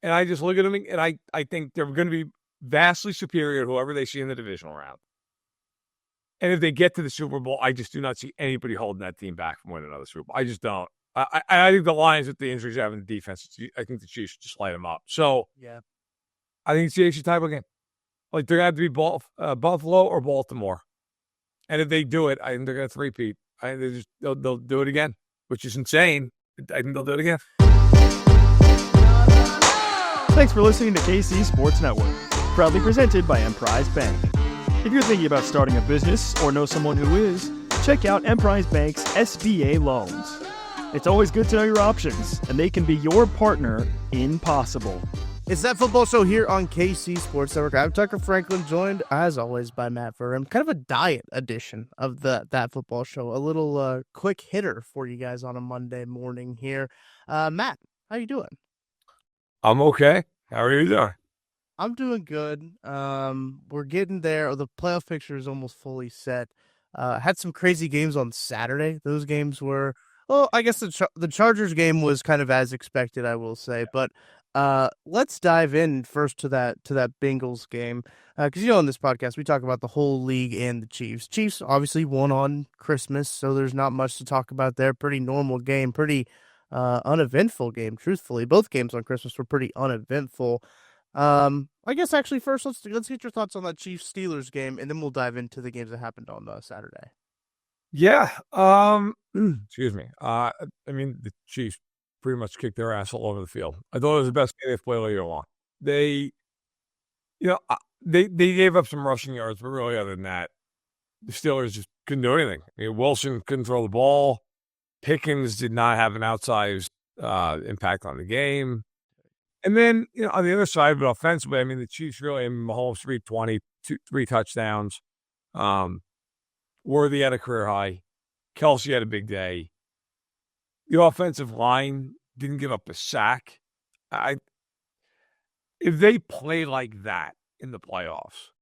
And I just look at them, and I think they're going to be vastly superior to whoever they see in the divisional round. And if they get to the Super Bowl, I just do not see anybody holding that team back from winning another Super Bowl. I just don't. I think the Lions, with the injuries they have in the defense, I think the Chiefs just light them up. So Yeah. I think it's the AFC title game. Like, they're going to have to be Buffalo or Baltimore. And if they do it, I think they're going to three-peat. I think they'll do it again, which is insane. I think they'll do it again. Thanks for listening to KC Sports Network, proudly presented by Emprise Bank. If you're thinking about starting a business or know someone who is, check out Emprise Bank's SBA loans. It's always good to know your options, and they can be your partner in possible. It's That Football Show here on KC Sports Network. I'm Tucker Franklin, joined as always by Matt Verderame. Kind of a diet edition of That Football Show. A little quick hitter for you guys on a Monday morning here. Matt, how you doing? I'm okay. How are you doing? I'm doing good. We're getting there. The playoff picture is almost fully set. Had some crazy games on Saturday. Those games were, well, I guess the Chargers game was kind of as expected, I will say. But let's dive in first to that Bengals game, because in this podcast we talk about the whole league and the Chiefs. Chiefs obviously won on Christmas, so there's not much to talk about there. Pretty normal game, pretty uneventful game. Truthfully, both games on Christmas were pretty uneventful. I guess actually first let's get your thoughts on that Chiefs Steelers game, and then we'll dive into the games that happened on Saturday. Yeah. Excuse me. I mean, the Chiefs pretty much kicked their ass all over the field. I thought it was the best game they've played all year long. They gave up some rushing yards, but really, other than that, the Steelers just couldn't do anything. I mean, Wilson couldn't throw the ball. Pickens did not have an outsized impact on the game. And then, on the other side of it, offensively, I mean, the Chiefs really, Mahomes 320, 3 touchdowns. Worthy had a career high. Kelsey had a big day. The offensive line didn't give up a sack. If they play like that in the playoffs,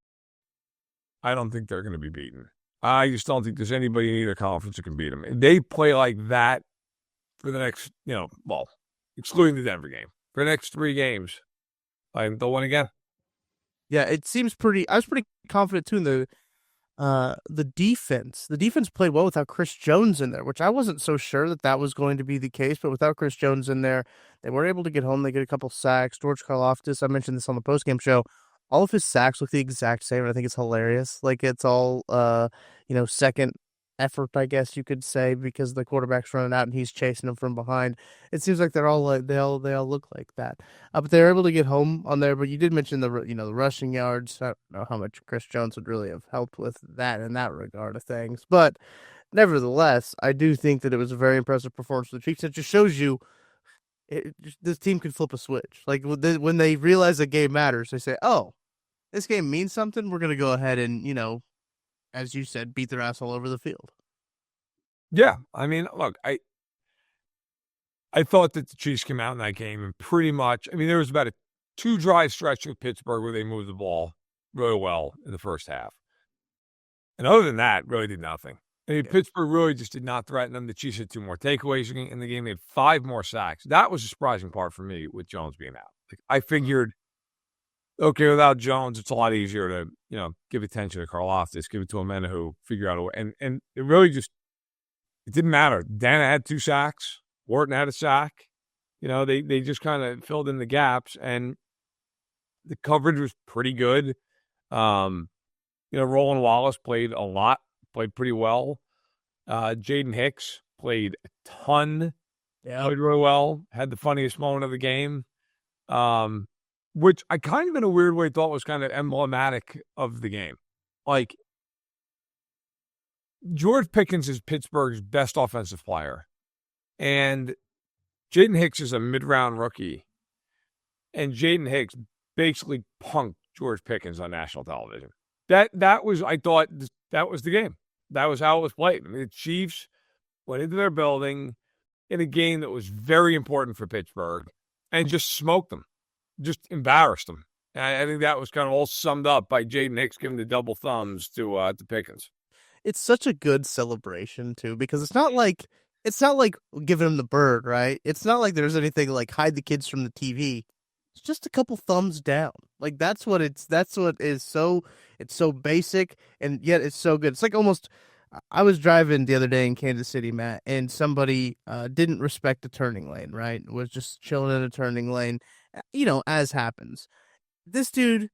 I don't think they're going to be beaten. I just don't think there's anybody in either conference that can beat them. If they play like that for the next, excluding the Denver game, for the next 3 games, I think they'll win again. Yeah, it seems pretty. I was pretty confident too in the defense. The defense played well without Chris Jones in there, which I wasn't so sure that was going to be the case. But without Chris Jones in there, they were able to get home. They get a couple sacks. George Karlaftis, I mentioned this on the postgame show. All of his sacks look the exact same, and I think it's hilarious. Like, it's all second effort, I guess you could say, because the quarterback's running out and he's chasing him from behind. It seems like they're all like they all look like that. But they're able to get home on there. But you did mention the rushing yards. I don't know how much Chris Jones would really have helped with that in that regard of things. But nevertheless, I do think that it was a very impressive performance for the Chiefs. It just shows you this team can flip a switch. Like, when they realize a game matters, they say, "Oh, this game means something. We're going to go ahead and as you said, beat their ass all over the field." Yeah, I mean, look, I thought that the Chiefs came out in that game and pretty much, I mean, there was about a 2-drive stretch with Pittsburgh where they moved the ball really well in the first half. And other than that, really did nothing. I mean, Pittsburgh really just did not threaten them. The Chiefs had 2 more takeaways in the game. They had 5 more sacks. That was the surprising part for me with Jones being out. Like, I figured, okay, without Jones, it's a lot easier to, give attention to Karlaftis, give it to Omenihu, figure out a way. And it really just, it didn't matter. Dana had 2 sacks. Wharton had a sack. They just kind of filled in the gaps, and the coverage was pretty good. Roland Wallace played a lot, played pretty well. Jaden Hicks played a ton, played really well, had the funniest moment of the game, which I kind of in a weird way thought was kind of emblematic of the game. Like, George Pickens is Pittsburgh's best offensive player, and Jaden Hicks is a mid-round rookie, and Jaden Hicks basically punked George Pickens on national television. That was, I thought, that was the game. That was how it was played. I mean, the Chiefs went into their building in a game that was very important for Pittsburgh and just smoked them, just embarrassed them. And I think that was kind of all summed up by Jaden Hicks giving the double thumbs to Pickens. It's such a good celebration too, because it's not like giving them the bird, right? It's not like there's anything like hide the kids from the TV. It's just a couple thumbs down. Like that's what is so it's so basic and yet it's so good. It's like almost I was driving the other day in Kansas City, Matt, and somebody didn't respect the turning lane, right? Was just chilling in a turning lane, as happens. This dude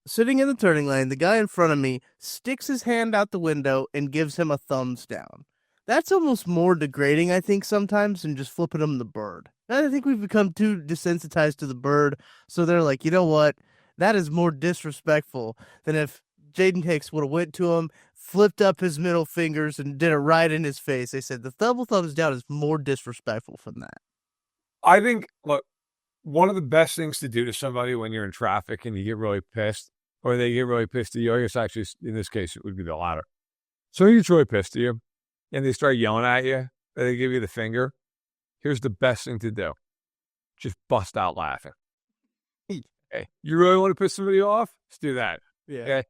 sitting in the turning lane, the guy in front of me sticks his hand out the window and gives him a thumbs down. That's almost more degrading, I think, sometimes than just flipping him the bird. I think we've become too desensitized to the bird, so they're like, you know what? That is more disrespectful than if Jaden Hicks would have went to him, flipped up his middle fingers, and did it right in his face. They said the double thumbs down is more disrespectful than that. I think, look, one of the best things to do to somebody when you're in traffic and you get really pissed, or they get really pissed at you, I guess actually in this case it would be the latter. Somebody gets really pissed at you, and they start yelling at you, and they give you the finger. Here's the best thing to do. Just bust out laughing. Okay. You really want to piss somebody off? Let's do that. Yeah. Okay.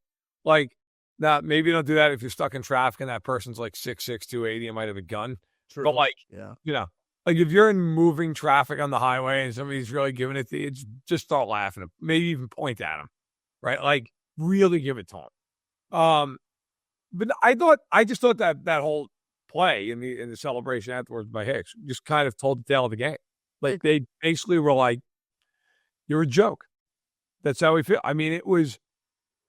Like, now, maybe don't do that if you're stuck in traffic and that person's like 6'6", 280 and might have a gun. True. But like, yeah. Like if you're in moving traffic on the highway and somebody's really giving it to you, just start laughing. Maybe even point at them, right? Like really give it to them. But I just thought that whole play in the celebration afterwards by Hicks just kind of told the tale of the game. Like they basically were like, "You're a joke." That's how we feel. I mean, it was,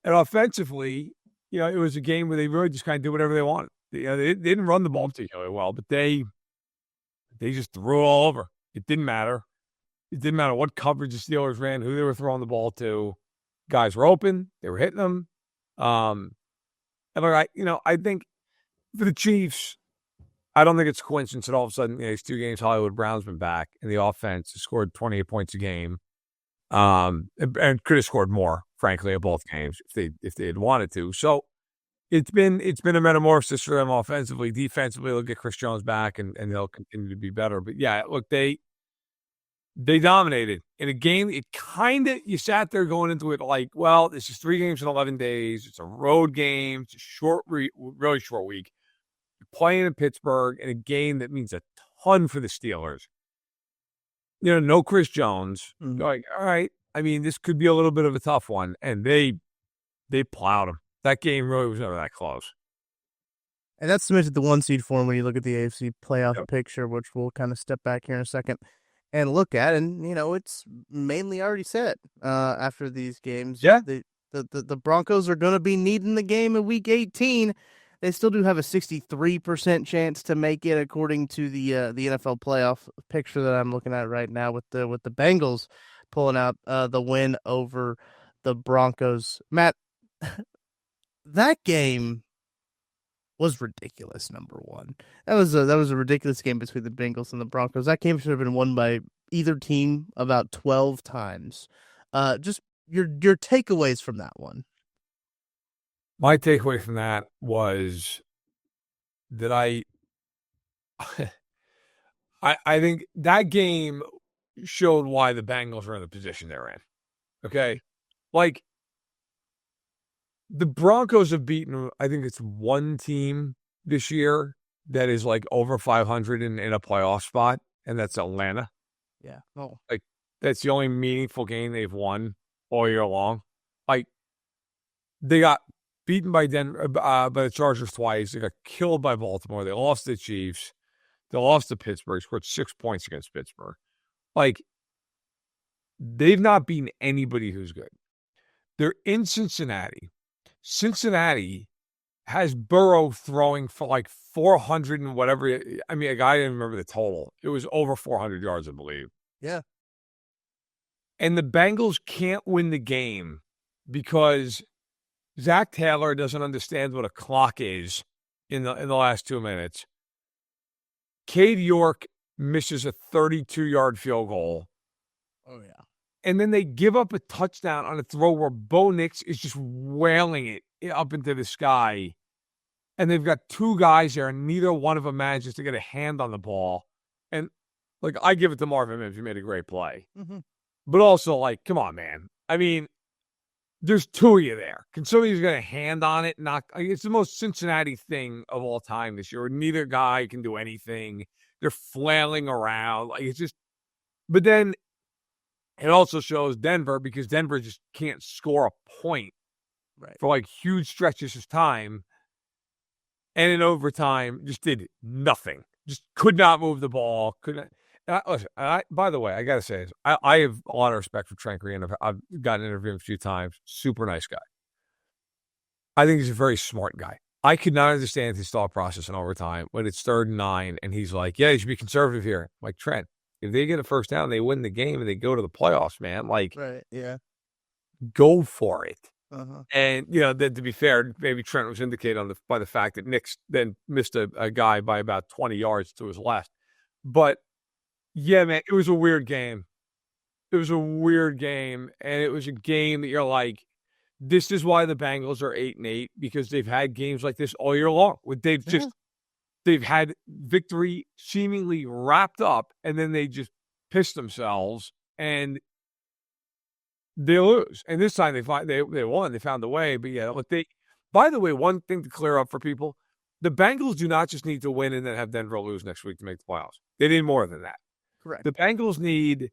and offensively, it was a game where they really just kind of did whatever they wanted. They didn't run the ball particularly well, but they just threw it all over. It didn't matter. It didn't matter what coverage the Steelers ran, who they were throwing the ball to. Guys were open. They were hitting them. And I think for the Chiefs, I don't think it's a coincidence that all of a sudden, these 2 games, Hollywood Brown's been back, and the offense has scored 28 points a game. And could have scored more, frankly, at both games if they had wanted to. So it's been a metamorphosis for them offensively. Defensively, they'll get Chris Jones back, and they'll continue to be better. But yeah, look, they dominated in a game. It kind of, you sat there going into it like, well, this is 3 games in 11 days. It's a road game. It's a really short week. You're playing in Pittsburgh in a game that means a ton for the Steelers. No Chris Jones. Mm-hmm. Like, all right. I mean, this could be a little bit of a tough one, and they plowed him. That game really was never that close. And that's cemented the 1 seed for him when you look at the AFC playoff picture, which we'll kind of step back here in a second and look at. And, it's mainly already set after these games. Yeah. The Broncos are going to be needing the game in Week 18. They still do have a 63% chance to make it, according to the NFL playoff picture that I'm looking at right now, with the Bengals pulling out the win over the Broncos. Matt, that game was ridiculous. Number one, that was a ridiculous game between the Bengals and the Broncos. That game should have been won by either team about 12 times. Just your takeaways from that one. My takeaway from that was that I think that game showed why the Bengals are in the position they're in. Okay? Like, the Broncos have beaten, I think it's 1 team this year that is like over 500 in a playoff spot, and that's Atlanta. Yeah. Oh. Like, that's the only meaningful game they've won all year long. Like, they got beaten by the Chargers twice. They got killed by Baltimore. They lost to the Chiefs. They lost to Pittsburgh. Scored 6 points against Pittsburgh. Like, they've not beaten anybody who's good. They're in Cincinnati. Cincinnati has Burrow throwing for like 400 and whatever. I mean, I didn't remember the total. It was over 400 yards, I believe. Yeah. And the Bengals can't win the game because Zach Taylor doesn't understand what a clock is in the last 2 minutes. Cade York misses a 32-yard field goal. Oh, yeah. And then they give up a touchdown on a throw where Bo Nix is just wailing it up into the sky. And they've got 2 guys there, and neither one of them manages to get a hand on the ball. And, like, I give it to Marvin Mims. He made a great play. Mm-hmm. But also, like, come on, man. I mean, there's 2 of you there. Can somebody get a hand on it? It's the most Cincinnati thing of all time this year. Neither guy can do anything. They're flailing around. Like, it's just – but then It also shows Denver, because Denver just can't score a point for like huge stretches of time. And in overtime, just did nothing. Just could not move the ball. Couldn't. Listen, by the way, I got to say this. I have a lot of respect for Trent Green. I've gotten interviewed him a few times. Super nice guy. I think he's a very smart guy. I could not understand his thought process in overtime when it's 3rd and 9, and he's like, yeah, you should be conservative here. I'm like, Trent, if they get a first down, they win the game, and they go to the playoffs, man. Like, go for it. And, then to be fair, maybe Trent was indicated by the fact that Nick then missed a guy by about 20 yards to his left. But, yeah, man, it was a weird game. It was a weird game, and it was a game that you're like, this is why the Bengals are 8-8, because they've had games like this all year long. They've had victory seemingly wrapped up, and then they just piss themselves, and they lose. And this time they won. They found a way. But yeah, by the way, one thing to clear up for people, the Bengals do not just need to win and then have Denver lose next week to make the playoffs. They need more than that. Correct. The Bengals need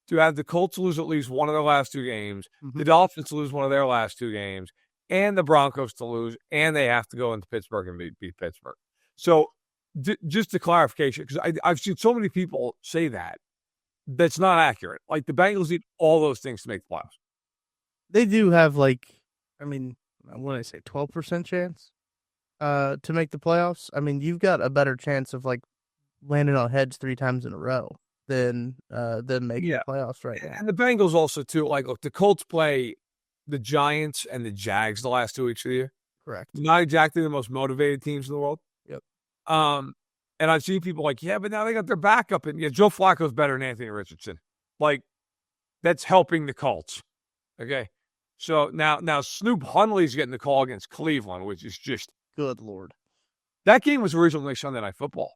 to have the Colts lose at least one of their last 2 games, the Dolphins to lose one of their last 2 games, and the Broncos to lose, and they have to go into Pittsburgh and beat Pittsburgh. So just a clarification, because I've seen so many people say that's not accurate. Like, the Bengals need all those things to make the playoffs. They do have, what did I say, 12% chance to make the playoffs? I mean, you've got a better chance of, landing on heads 3 times in a row than making the playoffs right now. And the Bengals also, too, look, the Colts play the Giants and the Jags the last 2 weeks of the year. Correct. Not exactly the most motivated teams in the world. Yep. And I've seen people like, yeah, but now they got their backup. And Joe Flacco's better than Anthony Richardson. That's helping the Colts. Okay. So now Snoop Huntley's getting the call against Cleveland, which is just good Lord. That game was originally Sunday Night Football.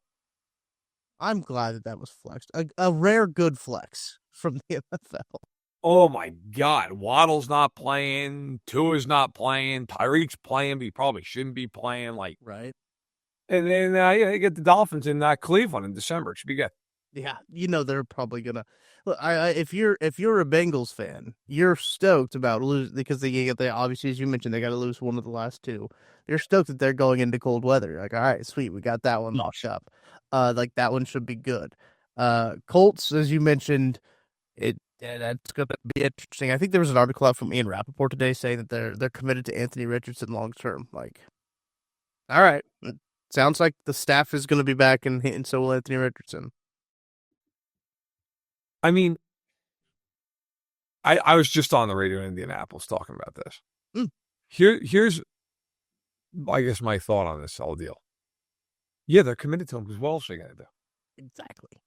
I'm glad that was flexed. A rare good flex from the NFL. Oh my God. Waddle's not playing. Tua's not playing. Tyreek's playing, but he probably shouldn't be playing. Right. And then they get the Dolphins in Cleveland in December. It should be good. Yeah, they're probably gonna look. If you're a Bengals fan, you're stoked about losing because they obviously, as you mentioned, they got to lose one of the last 2. You're stoked that they're going into cold weather. You're like, all right, sweet, we got that one locked up. That one should be good. Colts, as you mentioned, that's gonna be interesting. I think there was an article out from Ian Rappaport today saying that they're committed to Anthony Richardson long term. All right, it sounds like the staff is going to be back, and so will Anthony Richardson. I mean, I was just on the radio in Indianapolis talking about this. Here's, I guess, my thought on this whole deal. Yeah, they're committed to him because what else are they going to do? Exactly.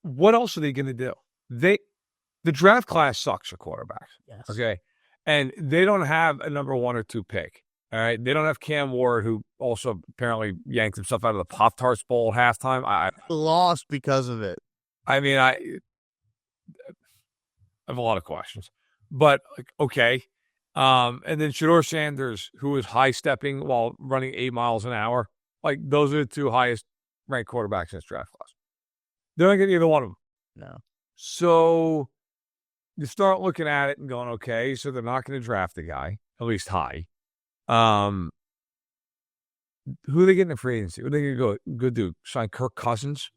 What else are they going to do? The draft class sucks for quarterbacks. Yes. Okay. And they don't have a number 1 or 2 pick. All right. They don't have Cam Ward, who also apparently yanked himself out of the Pop-Tarts Bowl at halftime. I lost because of it. I mean, I have a lot of questions, but okay. And then Shedeur Sanders, who is high stepping while running 8 miles an hour. Those are the 2 highest ranked quarterbacks in this draft class. They're not getting either one of them. No. So you start looking at it and going, okay, so they're not going to draft the guy, at least high. Who are they getting in free agency? Who are they going to go do? Sign Kirk Cousins?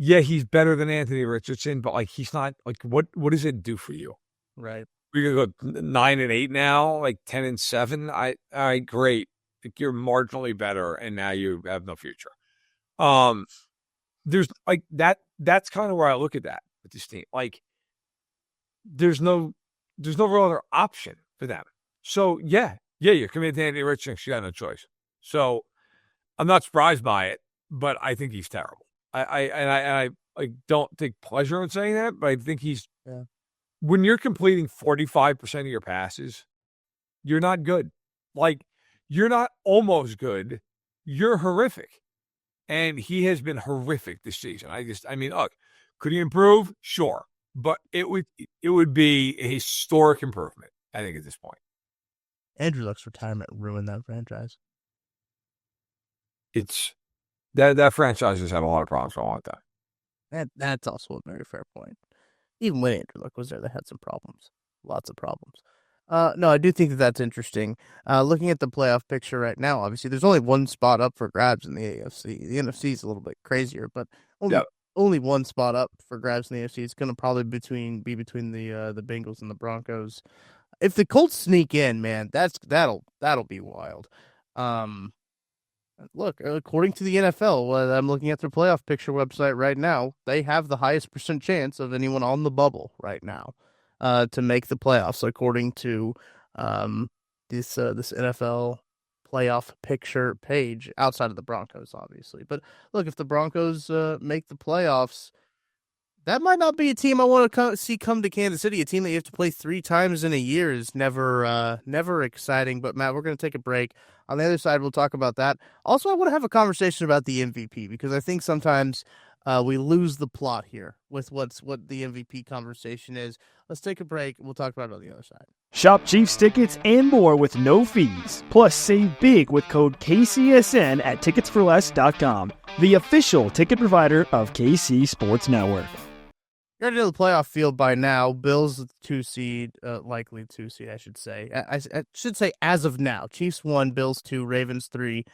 Yeah, he's better than Anthony Richardson, but he's not. What does it do for you? Right. We're gonna go 9-8 now, 10-7. All right, great. You're marginally better, and now you have no future. There's that. That's kind of where I look at that with this team. There's no real other option for them. So yeah, you're committed to Anthony Richardson. You got no choice. So I'm not surprised by it, but I think he's terrible. I don't take pleasure in saying that, but I think he's when you're completing 45% of your passes, you're not good. You're not almost good. You're horrific. And he has been horrific this season. Look, could he improve? Sure. But it would be a historic improvement, I think, at this point. Andrew Luck's retirement ruined that franchise. It's that franchise has had a lot of problems for a long time. That's also a very fair point. even when Andrew Luck was there, they had some problems, lots of problems. No, I do think that that's interesting. Looking at the playoff picture right now, obviously, there's only one spot up for grabs in the AFC. The NFC is a little bit crazier, but only one spot up for grabs in the AFC. It's going to probably be between the Bengals and the Broncos. If the Colts sneak in, man, that'll be wild. Look, according to the NFL, I'm looking at their playoff picture website right now. They have the highest percent chance of anyone on the bubble right now to make the playoffs, according to this NFL playoff picture page outside of the Broncos, obviously. But look, if the Broncos make the playoffs, that might not be a team I want to see come to Kansas City. A team that you have to play 3 times in a year is never exciting. But Matt, we're going to take a break. On the other side, we'll talk about that. Also, I want to have a conversation about the MVP because I think sometimes we lose the plot here with what the MVP conversation is. Let's take a break. We'll talk about it on the other side. Shop Chiefs tickets and more with no fees. Plus, save big with code KCSN at ticketsforless.com, the official ticket provider of KC Sports Network. You're into the playoff field by now. Bills 2 seed, likely 2 seed, I should say. I should say as of now. Chiefs 1, Bills 2, Ravens 3,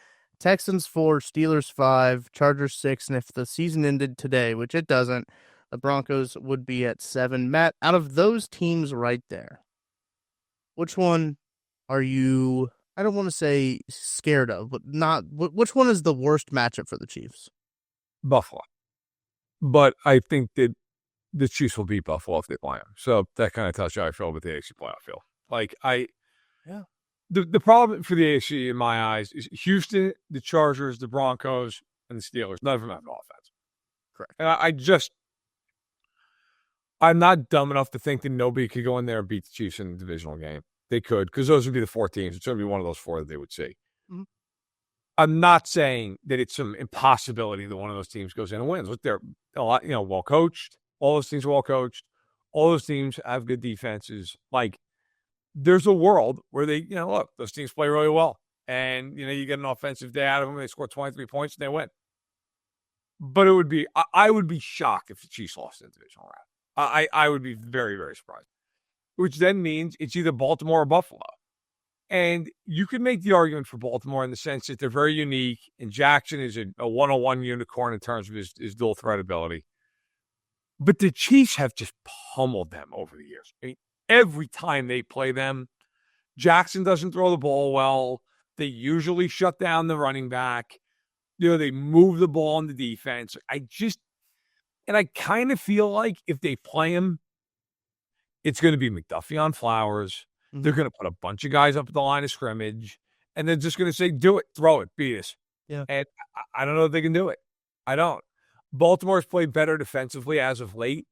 Texans 4, Steelers 5, Chargers 6, and if the season ended today, which it doesn't, the Broncos would be at 7. Matt, out of those teams right there, which one are you, I don't want to say scared of, but which one is the worst matchup for the Chiefs? Buffalo. But I think that the Chiefs will beat Buffalo if they play them. So that kind of tells you how I feel about the AFC playoff field. The problem for the AFC in my eyes is Houston, the Chargers, the Broncos, and the Steelers. None of them have an offense. Correct. And I'm not dumb enough to think that nobody could go in there and beat the Chiefs in the divisional game. They could, because those would be the 4 teams. It's going to be one of those 4 that they would see. Mm-hmm. I'm not saying that it's some impossibility that one of those teams goes in and wins. Look, they're a lot, well coached. All those teams are well coached. All those teams have good defenses. Like, there's a world where they, look, those teams play really well. And, you get an offensive day out of them. They score 23 points and they win. But I would be shocked if the Chiefs lost in the divisional round. I would be very, very surprised. Which then means it's either Baltimore or Buffalo. And you could make the argument for Baltimore in the sense that they're very unique. And Jackson is a one-on-one unicorn in terms of his dual threat ability. But the Chiefs have just pummeled them over the years. I mean, every time they play them, Jackson doesn't throw the ball well. They usually shut down the running back. They move the ball on the defense. I kind of feel like if they play him, it's going to be McDuffie on Flowers. Mm-hmm. They're going to put a bunch of guys up at the line of scrimmage, and they're just going to say, do it, throw it, beat us. Yeah. And I don't know if they can do it. I don't. Baltimore's played better defensively as of late.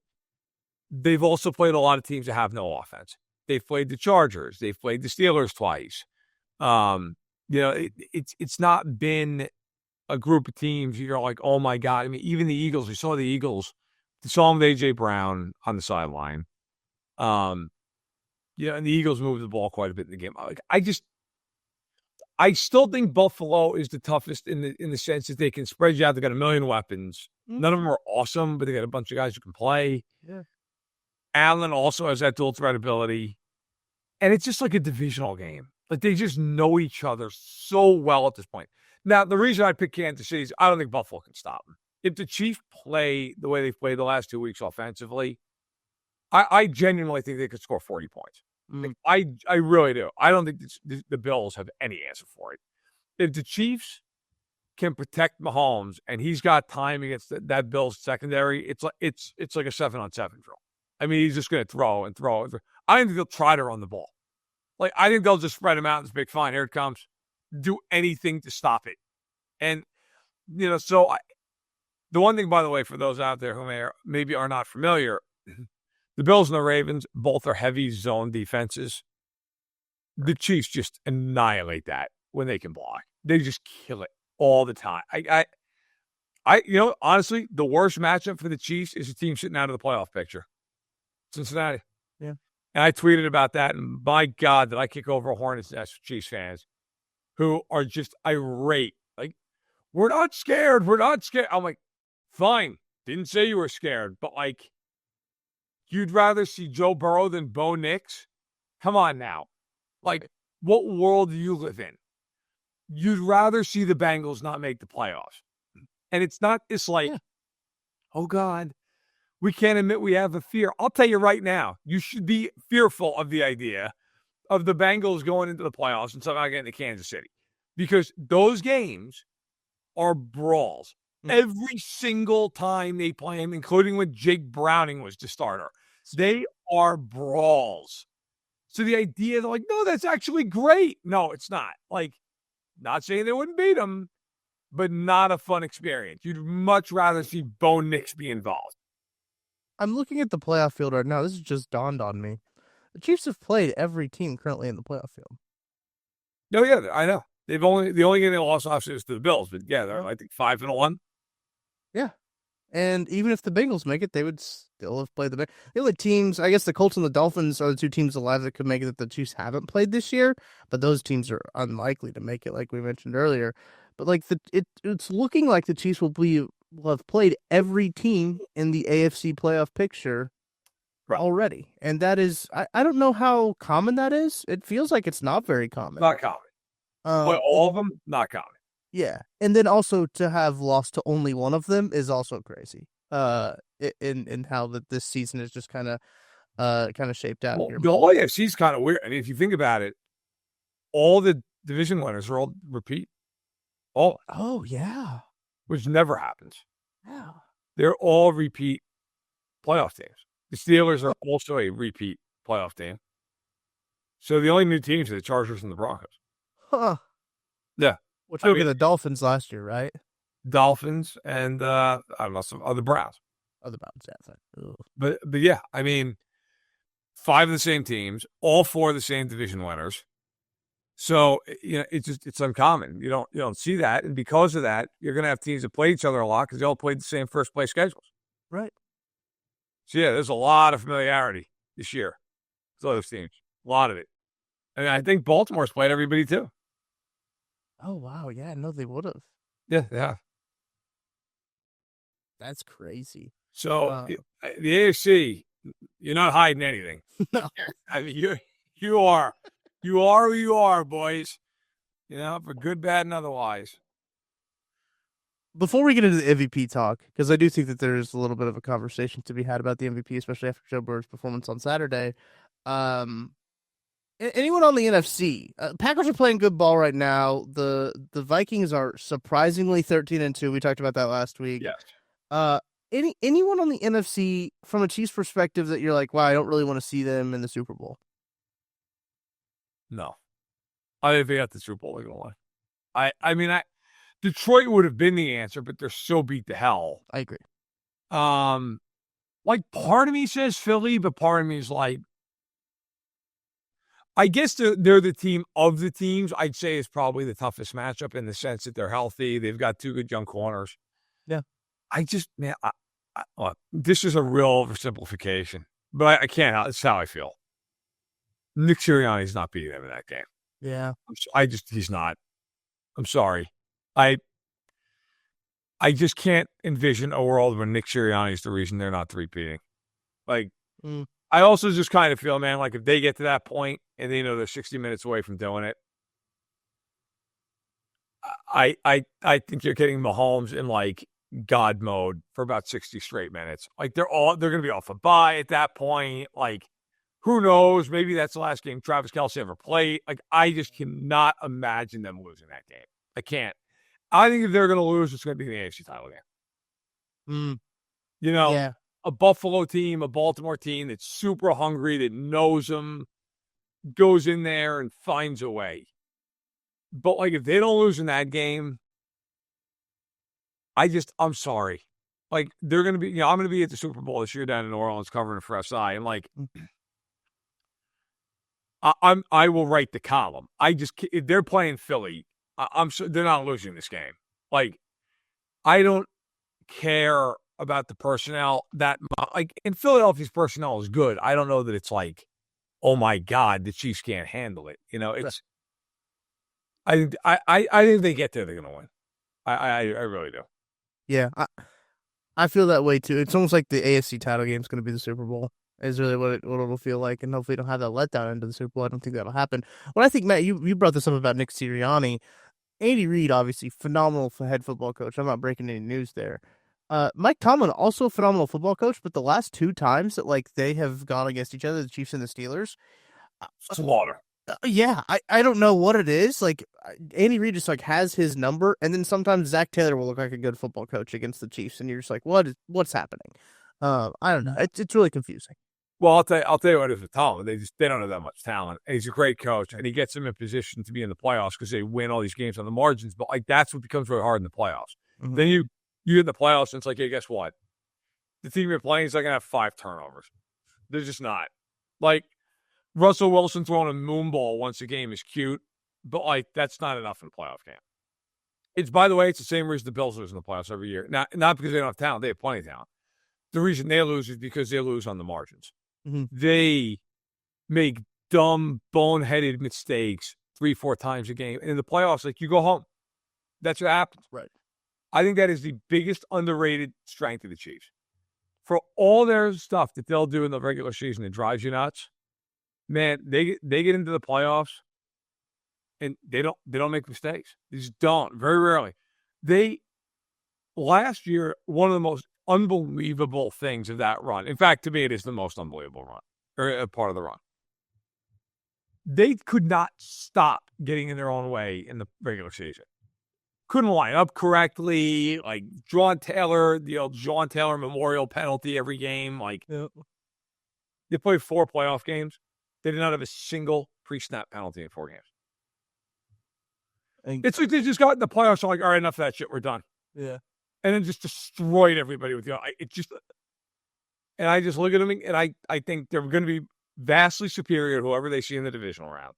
They've also played a lot of teams that have no offense. They've played the Chargers. They've played the Steelers twice. It's not been a group of teams you're like, oh my God. I mean, even the Eagles, we saw the Eagles. We saw them with A.J. Brown on the sideline. And the Eagles moved the ball quite a bit in the game. I still think Buffalo is the toughest in the sense that they can spread you out. They got a million weapons. Mm-hmm. None of them are awesome, but they got a bunch of guys who can play. Yeah. Allen also has that dual threat ability. And it's just like a divisional game. Like, they just know each other so well at this point. Now, the reason I pick Kansas City is I don't think Buffalo can stop them. If the Chiefs play the way they've played the last 2 weeks offensively, I genuinely think they could score 40 points. Mm. I really do. I don't think the Bills have any answer for it. If the Chiefs can protect Mahomes and he's got time against that Bills secondary, it's like a 7-on-7 drill. I mean, he's just going to throw and throw and throw. I don't think they'll try to run the ball. Like, I think they'll just spread him out and just be fine, here it comes. Do anything to stop it. And, so the one thing, by the way, for those out there who maybe are not familiar, the Bills and the Ravens, both are heavy zone defenses. The Chiefs just annihilate that when they can block. They just kill it all the time. Honestly, the worst matchup for the Chiefs is a team sitting out of the playoff picture. Cincinnati. Yeah. And I tweeted about that, and my God, did I kick over a hornet's nest for Chiefs fans who are just irate. Like, we're not scared. We're not scared. I'm like, fine. Didn't say you were scared, but You'd rather see Joe Burrow than Bo Nix? Come on now. Like, what world do you live in? You'd rather see the Bengals not make the playoffs. And it's like, oh God, we can't admit we have a fear. I'll tell you right now, you should be fearful of the idea of the Bengals going into the playoffs and somehow getting to Kansas City. Because those games are brawls. Every single time they play them, including when Jake Browning was the starter, they are brawls. So the idea, they're like, no, that's actually great. No, it's not. Like, not saying they wouldn't beat them, but not a fun experience. You'd much rather see Bo Nix be involved. I'm looking at the playoff field right now. This has just dawned on me. The Chiefs have played every team currently in the playoff field. No, yeah, I know. The only game they lost obviously is to the Bills, but yeah, they're I think 5-1. Yeah. And even if the Bengals make it, they would still have played the only teams, I guess the Colts and the Dolphins are the two teams alive that could make it that the Chiefs haven't played this year, but those teams are unlikely to make it like we mentioned earlier. But like it's looking like the Chiefs will have played every team in the AFC playoff picture already. And that is I don't know how common that is. It feels like it's not very common. Not common. But all of them, not common. Yeah, and then also to have lost to only one of them is also crazy. In how this season is just kind of shaped out here. The whole AFC is kind of weird. I mean, if you think about it, all the division winners are all repeat. All. Oh yeah, which never happens. Yeah, they're all repeat playoff teams. The Steelers are also a repeat playoff team. So the only new teams are the Chargers and the Broncos. Huh. Yeah. Which would be the Dolphins last year, right? Dolphins and I don't know, some other Browns. Other Browns, yeah. But yeah, I mean, 5 of the same teams, all 4 of the same division winners. So it's uncommon. You don't see that, and because of that, you're going to have teams that play each other a lot because they all played the same first place schedules. Right. So yeah, there's a lot of familiarity this year with those teams. A lot of it. And I think Baltimore's played everybody too. Oh, wow. Yeah, no, they would have. Yeah, they have. That's crazy. So the AFC, you're not hiding anything. No. I mean, you are who you are, boys. For good, bad, and otherwise. Before we get into the MVP talk, because I do think that there's a little bit of a conversation to be had about the MVP, especially after Joe Burrow's performance on Saturday. Anyone on the NFC? Packers are playing good ball right now. The Vikings are surprisingly 13-2. We talked about that last week. Yes. Anyone on the NFC from a Chiefs perspective that you're like, wow, I don't really want to see them in the Super Bowl? No. I think they got the Super Bowl, they're going to win. I mean, Detroit would have been the answer, but they're so beat to hell. I agree. Like, part of me says Philly, but part of me is like, I guess they're the team of the teams. I'd say is probably the toughest matchup in the sense that they're healthy. They've got 2 good young corners. Yeah. This is a real oversimplification, but I can't. It's how I feel. Nick Sirianni's not beating them in that game. Yeah. He's not. I'm sorry. I just can't envision a world where Nick Sirianni's the reason they're not three-peating. Like, I also just kind of feel, man, like if they get to that point and they're 60 minutes away from doing it, I think you're getting Mahomes in like God mode for about 60 straight minutes. Like they're going to be off a bye at that point. Like, who knows? Maybe that's the last game Travis Kelce ever played. Like, I just cannot imagine them losing that game. I can't. I think if they're going to lose, it's going to be the AFC title game. Yeah. A Buffalo team, a Baltimore team that's super hungry, that knows them, goes in there and finds a way. But, like, if they don't lose in that game, I'm sorry. Like, they're going to be, I'm going to be at the Super Bowl this year down in New Orleans covering it for SI. And, like, I will write the column. If they're playing Philly, I'm sure they're not losing this game. Like, I don't care about the personnel that much. Like, in Philadelphia's personnel is good. I don't know that it's like, oh my God, the Chiefs can't handle it. It's. I think they get there, they're gonna win. I really do. Yeah, I feel that way too. It's almost like the AFC title game is going to be the Super Bowl. is really what it'll feel like, and hopefully don't have that letdown into the Super Bowl. I don't think that'll happen. What I think, Matt, you brought this up about Nick Sirianni. Andy Reid, obviously, phenomenal head football coach. I'm not breaking any news there. Mike Tomlin, also a phenomenal football coach, but the last 2 times that they have gone against each other, the Chiefs and the Steelers, Slaughter. Yeah, I don't know what it is. Andy Reid just has his number, and then sometimes Zach Taylor will look like a good football coach against the Chiefs, and you're just like, what's happening? I don't know. It's really confusing. Well, I'll tell you what it is with Tomlin. They don't have that much talent. And he's a great coach, and he gets them in position to be in the playoffs because they win all these games on the margins. But that's what becomes really hard in the playoffs. Mhm. Then you get in the playoffs, and it's like, hey, guess what? The team you're playing is not going to have 5 turnovers. They're just not. Russell Wilson throwing a moonball once a game is cute, but that's not enough in a playoff game. It's, by the way, it's the same reason the Bills lose in the playoffs every year. Not because they don't have talent; they have plenty of talent. The reason they lose is because they lose on the margins. Mhm. They make dumb, boneheaded mistakes 3-4 times a game, and in the playoffs, you go home. That's what happens. Right. I think that is the biggest underrated strength of the Chiefs. For all their stuff that they'll do in the regular season that drives you nuts. Man, they get into the playoffs and they don't make mistakes. They just don't. Very rarely. Last year, one of the most unbelievable things of that run. In fact, to me, it is the most unbelievable run or a part of the run. They could not stop getting in their own way in the regular season. Couldn't line up correctly. John Taylor, the old John Taylor Memorial penalty every game. They played 4 playoff games. They did not have a single pre-snap penalty in 4 games. It's like they just got in the playoffs and all right, enough of that shit, we're done. Yeah. And then just destroyed everybody with and I just look at them and I think they're going to be vastly superior to whoever they see in the divisional round.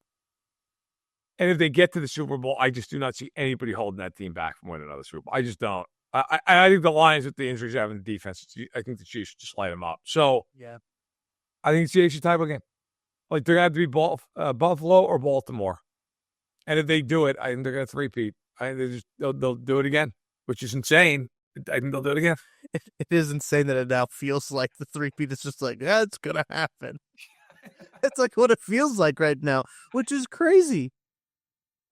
And if they get to the Super Bowl, I just do not see anybody holding that team back from winning another Super Bowl. I just don't. I think the Lions, with the injuries they have in the defense, I think the Chiefs just light them up. So yeah, I think it's the AFC title game. They're going to have to be Buffalo or Baltimore. And if they do it, I think they're going to three-peat. I think they'll do it again, which is insane. I think they'll do it again. It is insane that it now feels like the three-peat is just it's going to happen. It's what it feels like right now, which is crazy.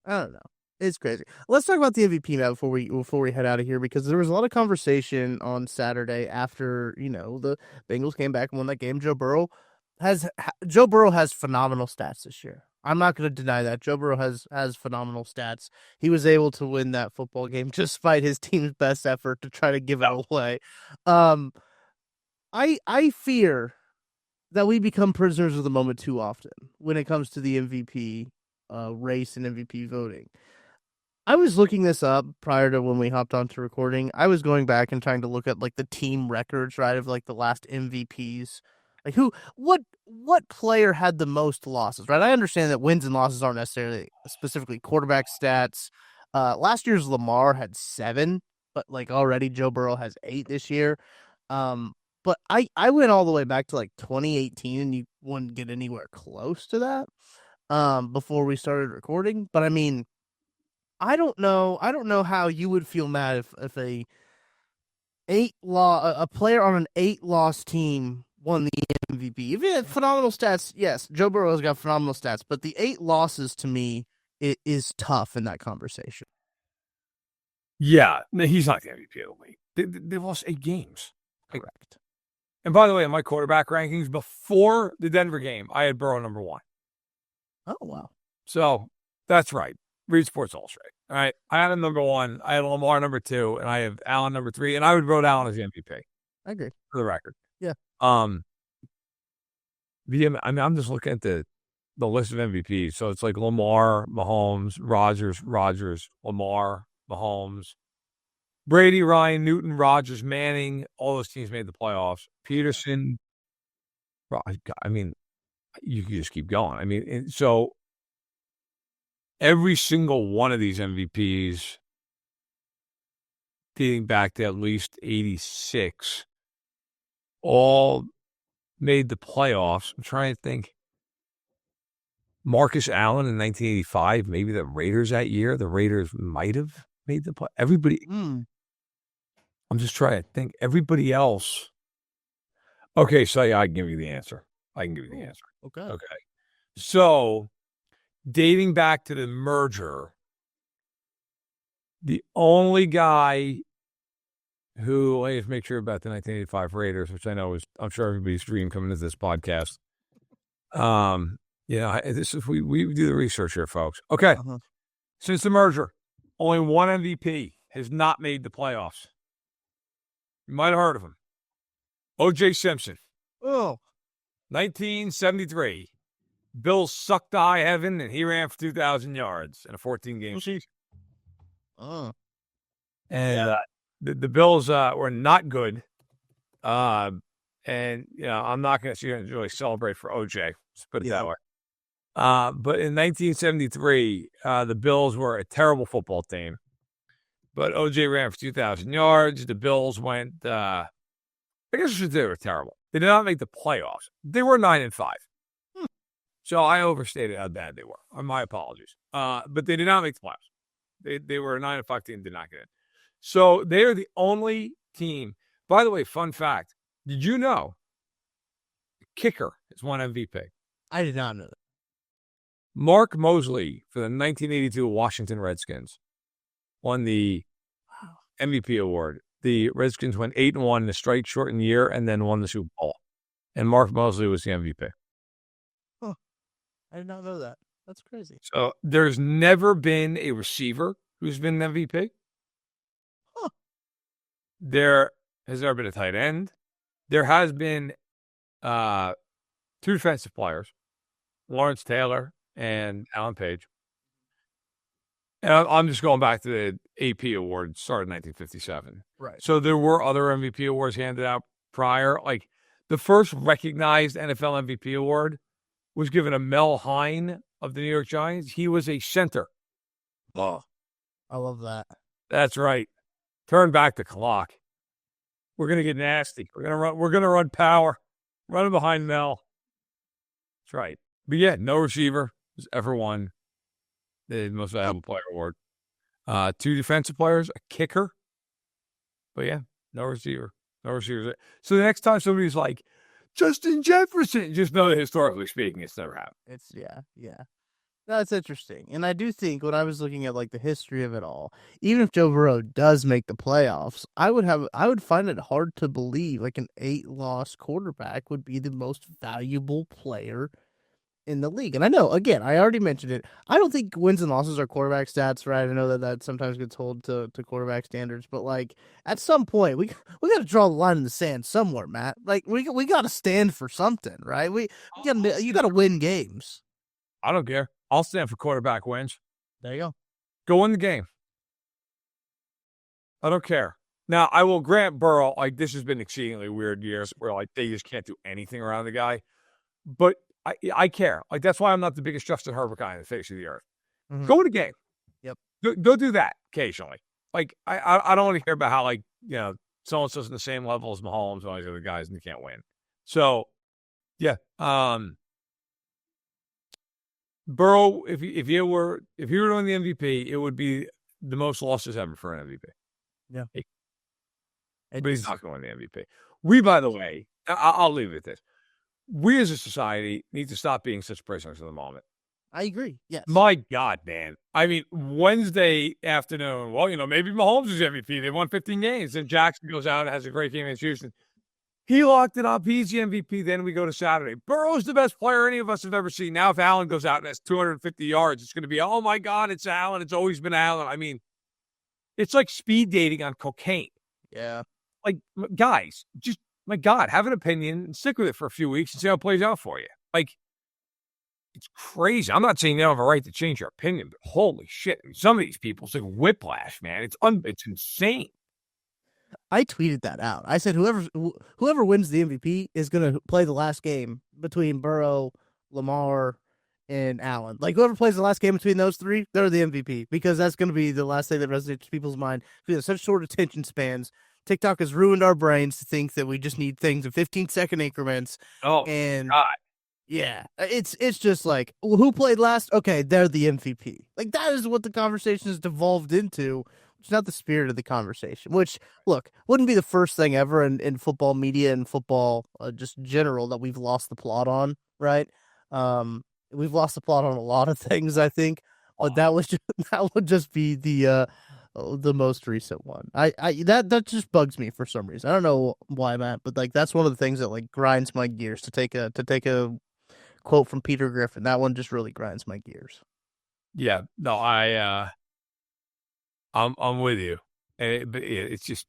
I don't know. It's crazy. Let's talk about the MVP now before we head out of here, because there was a lot of conversation on Saturday after, the Bengals came back and won that game. Joe Burrow has phenomenal stats this year. I'm not going to deny that. Joe Burrow has phenomenal stats. He was able to win that football game despite his team's best effort to try to give it away. I fear that we become prisoners of the moment too often when it comes to the MVP race and MVP voting. I was looking this up prior to when we hopped on to recording. I was going back and trying to look at the team records, right, of the last MVPs. What player had the most losses, right? I understand that wins and losses aren't necessarily specifically quarterback stats. Last year's Lamar had 7, but already Joe Burrow has 8 this year. But I went all the way back to 2018, and you wouldn't get anywhere close to that before we started recording. But I mean, I don't know how you would feel mad if a player on an 8-loss team won the MVP. If he had phenomenal stats, yes, Joe Burrow has got phenomenal stats, but the 8 losses to me is tough in that conversation. Yeah, he's not the MVP of the league. They've lost 8 games. Correct. And by the way, in my quarterback rankings before the Denver game, I had Burrow number 1. Oh, wow. So that's right. Read Sports Illustrated. All right. I had him number 1. I had Lamar number 2, and I have Allen number 3. And I would vote Allen as the MVP. I agree. For the record. Yeah. I'm just looking at the list of MVPs. So it's Lamar, Mahomes, Rodgers, Lamar, Mahomes, Brady, Ryan, Newton, Rodgers, Manning. All those teams made the playoffs. Peterson. I mean, you can just keep going. So every single one of these MVPs dating back to at least 86 all made the playoffs. I'm trying to think. Marcus Allen in 1985, maybe the Raiders that year. The Raiders might have made the play. Everybody. I'm just trying to think. Everybody else. Okay, so yeah, I can give you the answer. Okay. Okay. So, dating back to the merger, the only guy who, let me just make sure about the 1985 Raiders, which I know is, I'm sure everybody's dream coming to this podcast. This is we do the research here, folks. Okay. Uh-huh. Since the merger, only one MVP has not made the playoffs. You might have heard of him. O.J. Simpson. Oh. 1973. Bills sucked to high heaven, and he ran for 2,000 yards in a 14-game season. Oh. And the Bills were not good. And, I'm not going to really celebrate for OJ. Let's put it that way. But in 1973, the Bills were a terrible football team. But OJ ran for 2,000 yards. The Bills went, I guess they were terrible. They did not make the playoffs. They were 9-5. So I overstated how bad they were. My apologies. But they did not make the playoffs. They were a 9-5 team, did not get in. So they are the only team. By the way, fun fact. Did you know the kicker has won MVP? I did not know that. Mark Mosley for the 1982 Washington Redskins won the MVP award. The Redskins went 8-1 in a strike-shortened year and then won the Super Bowl. And Mark Mosley was the MVP. Huh. I did not know that. That's crazy. So there's never been a receiver who's been an MVP. Huh. There has never been a tight end. There has been 2 defensive players, Lawrence Taylor and Alan Page. And I'm just going back to the AP award, started in 1957. Right. So there were other MVP awards handed out prior. Like the first recognized NFL MVP award was given to Mel Hine of the New York Giants. He was a center. Oh, I love that. That's right. Turn back the clock. We're gonna get nasty. We're gonna run power. Running behind Mel. That's right. But yeah, no receiver has ever won the most valuable player award. 2 defensive players, a kicker. But yeah, no receiver. No receivers. So the next time somebody's like, Justin Jefferson, just know that historically speaking, it's never happened. It's yeah. That's interesting. And I do think when I was looking at like the history of it all, even if Joe Burrow does make the playoffs, I would find it hard to believe like an 8-loss quarterback would be the most valuable player in the league. And I know, again, I already mentioned it. I don't think wins and losses are quarterback stats, right? I know that sometimes gets held to quarterback standards, but like at some point we got to draw the line in the sand somewhere, Matt. Like we got to stand for something, right? You got to win games. I don't care. I'll stand for quarterback wins. There you go. Go win the game. I don't care. Now, I will grant Burrow, like, this has been exceedingly weird years where, like, they just can't do anything around the guy. But I care. Like, that's why I'm not the biggest Justin Herbert guy on the face of the earth. Mm-hmm. Go win the game. Yep. Go do that occasionally. Like, I don't want to hear about how, like, so-and-so's in the same level as Mahomes and all these other guys and you can't win. So, yeah. Burrow, if you were doing the MVP, it would be the most losses ever for an MVP. Yeah. But he's not going to win the MVP. We, by the way, I'll leave it at this. We as a society need to stop being such prisoners of the moment. I agree. Yes. My God, man. I mean, Wednesday afternoon, well, maybe Mahomes is MVP. They won 15 games. Then Jackson goes out and has a great game against Houston. He locked it up. He's the MVP. Then we go to Saturday. Burrow's the best player any of us have ever seen. Now, if Allen goes out and has 250 yards, it's going to be, oh, my God, it's Allen. It's always been Allen. I mean, it's like speed dating on cocaine. Yeah. Like, guys, just, my God, have an opinion and stick with it for a few weeks and see how it plays out for you. Like, it's crazy. I'm not saying you don't have a right to change your opinion, but holy shit. I mean, some of these people, it's like whiplash, man. It's insane. I tweeted that out. I said whoever wins the MVP is going to play the last game between Burrow, Lamar, and Allen. Like, whoever plays the last game between those three, they're the MVP, because that's going to be the last thing that resonates to people's mind. We have such short attention spans. TikTok has ruined our brains to think that we just need things in 15-second increments. Oh, and God. Yeah, it's just like, well, who played last? Okay, they're the MVP. Like, that is what the conversation has devolved into, which It's not the spirit of the conversation, which, look, wouldn't be the first thing ever in football media and football just general that we've lost the plot on, right? We've lost the plot on a lot of things, I think, but that would just be the most recent one. That just bugs me for some reason. I don't know why, Matt, but like that's one of the things that like grinds my gears. To take a quote from Peter Griffin, that one just really grinds my gears. Yeah, no, I'm with you, but it's just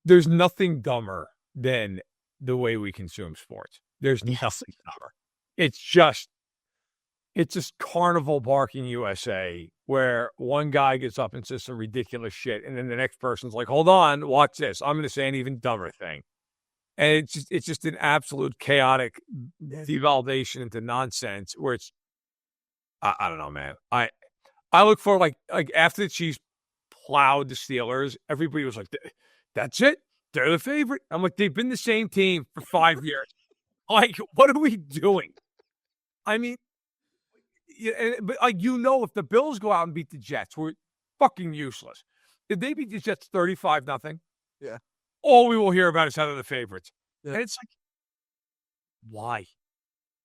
there's nothing dumber than the way we consume sports. There's nothing dumber. It's just carnival barking USA where one guy gets up and says some ridiculous shit, and then the next person's like, "Hold on, watch this. I'm going to say an even dumber thing," and it's just an absolute chaotic devaluation into nonsense. Where it's, I don't know, man. I look for like after the Chiefs plowed the Steelers, everybody was like, "That's it. They're the favorite." I'm like, they've been the same team for 5 years. Like, what are we doing? I mean. Yeah, but if the Bills go out and beat the Jets, we're fucking useless. If they beat the Jets 35-0, yeah, all we will hear about is how they're the favorites. Yeah. And it's like, why?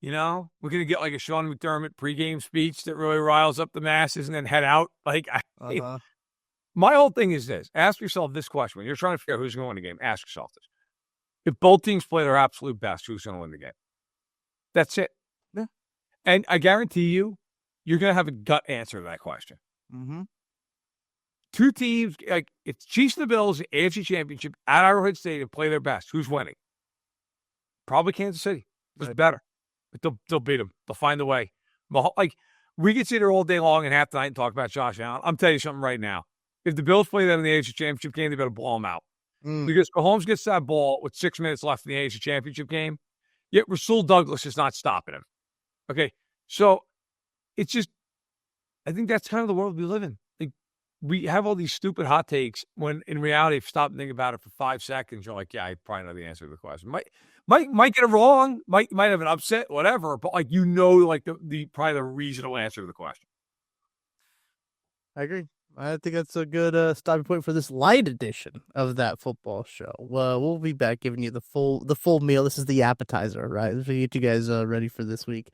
We're gonna get like a Sean McDermott pregame speech that really riles up the masses and then head out. Like, my whole thing is this: ask yourself this question when you're trying to figure out who's going to win the game. Ask yourself this: if both teams play their absolute best, who's going to win the game? That's it. Yeah. And I guarantee you're going to have a gut answer to that question. Mm-hmm. Two teams, like it's Chiefs and the Bills, the AFC Championship at Arrowhead Stadium, play their best. Who's winning? Probably Kansas City. It's better. But they'll beat them. They'll find a way. Like, we could sit here all day long and half the night and talk about Josh Allen. I'm telling you something right now. If the Bills play them in the AFC Championship game, they better blow them out. Because Mahomes gets that ball with 6 minutes left in the AFC Championship game, yet Rasul Douglas is not stopping him. Okay, so it's just, I think that's kind of the world we live in. Like, we have all these stupid hot takes when in reality, if you stop and think about it for 5 seconds, you're like, yeah, I probably know the answer to the question. Might get it wrong, might have an upset, whatever, but like the probably the reasonable answer to the question. I agree. I think that's a good stopping point for this light edition of That Football Show. We'll be back giving you the full meal. This is the appetizer, right? To get you guys ready for this week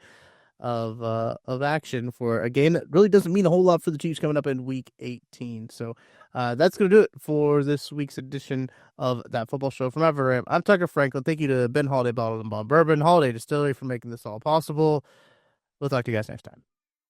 of action for a game that really doesn't mean a whole lot for the Chiefs coming up in Week 18. So that's going to do it for this week's edition of That Football Show. From Verderame, I'm Tucker Franklin. Thank you to Ben Holiday Bottled and Bond Bourbon, Holiday Distillery for making this all possible. We'll talk to you guys next time.